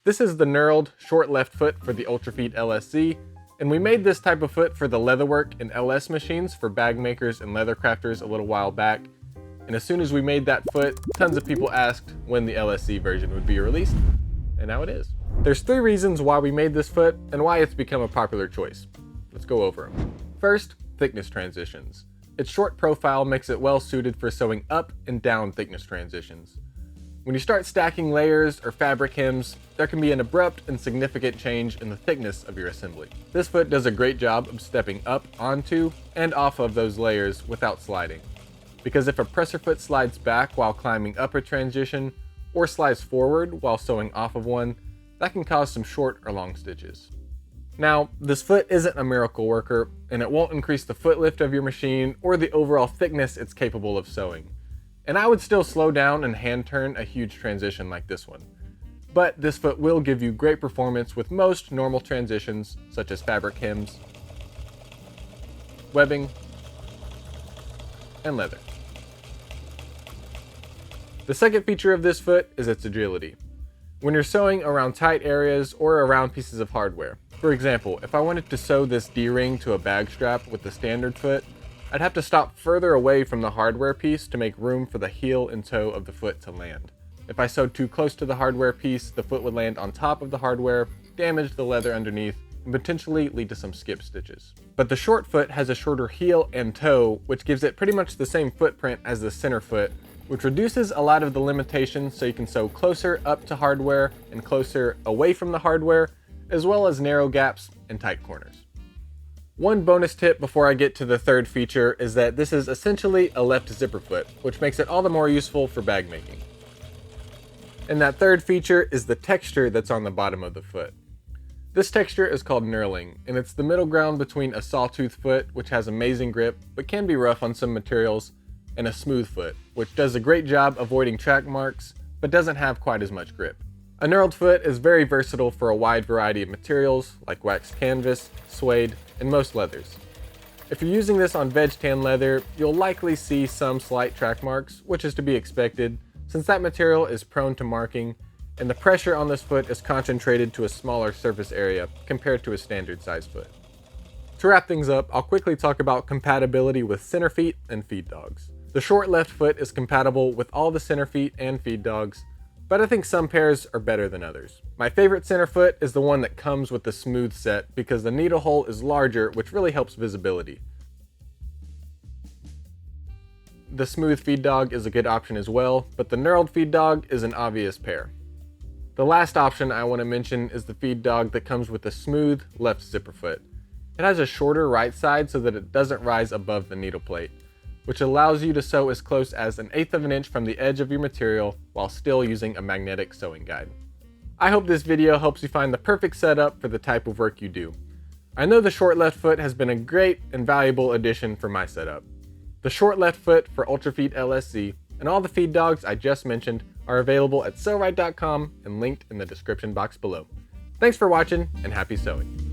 This is the knurled short left foot for the Ultrafeed LSZ, and we made this type of foot for the leatherwork and LS machines for bag makers and leather crafters a little while back. And as soon as we made that foot, tons of people asked when the LSZ version would be released, and now it is. There's 3 reasons why we made this foot and why it's become a popular choice. Let's go over them. First, thickness transitions. Its short profile makes it well suited for sewing up and down thickness transitions. When you start stacking layers or fabric hems, there can be an abrupt and significant change in the thickness of your assembly. This foot does a great job of stepping up onto and off of those layers without sliding. Because if a presser foot slides back while climbing up a transition, or slides forward while sewing off of one, that can cause some short or long stitches. Now, this foot isn't a miracle worker, and it won't increase the foot lift of your machine or the overall thickness it's capable of sewing. And I would still slow down and hand turn a huge transition like this one. But this foot will give you great performance with most normal transitions, such as fabric hems, webbing, and leather. The second feature of this foot is its agility. When you're sewing around tight areas or around pieces of hardware. For example, if I wanted to sew this D-ring to a bag strap with the standard foot, I'd have to stop further away from the hardware piece to make room for the heel and toe of the foot to land. If I sewed too close to the hardware piece, the foot would land on top of the hardware, damage the leather underneath, and potentially lead to some skip stitches. But the short foot has a shorter heel and toe, which gives it pretty much the same footprint as the center foot, which reduces a lot of the limitations so you can sew closer up to hardware and closer away from the hardware, as well as narrow gaps and tight corners. One bonus tip before I get to the third feature is that this is essentially a left zipper foot, which makes it all the more useful for bag making. And that third feature is the texture that's on the bottom of the foot. This texture is called knurling, and it's the middle ground between a sawtooth foot, which has amazing grip, but can be rough on some materials, and a smooth foot, which does a great job avoiding track marks, but doesn't have quite as much grip. A knurled foot is very versatile for a wide variety of materials, like waxed canvas, suede, and most leathers. If you're using this on veg tan leather, you'll likely see some slight track marks, which is to be expected, since that material is prone to marking, and the pressure on this foot is concentrated to a smaller surface area compared to a standard size foot. To wrap things up, I'll quickly talk about compatibility with center feet and feed dogs. The short left foot is compatible with all the center feet and feed dogs, but I think some pairs are better than others. My favorite center foot is the one that comes with the smooth set because the needle hole is larger, which really helps visibility. The smooth feed dog is a good option as well, but the knurled feed dog is an obvious pair. The last option I want to mention is the feed dog that comes with a smooth left zipper foot. It has a shorter right side so that it doesn't rise above the needle plate, which allows you to sew as close as 1/8 of an inch from the edge of your material while still using a magnetic sewing guide. I hope this video helps you find the perfect setup for the type of work you do. I know the short left foot has been a great and valuable addition for my setup. The short left foot for Ultrafeed LSZ and all the feed dogs I just mentioned are available at Sailrite.com and linked in the description box below. Thanks for watching and happy sewing.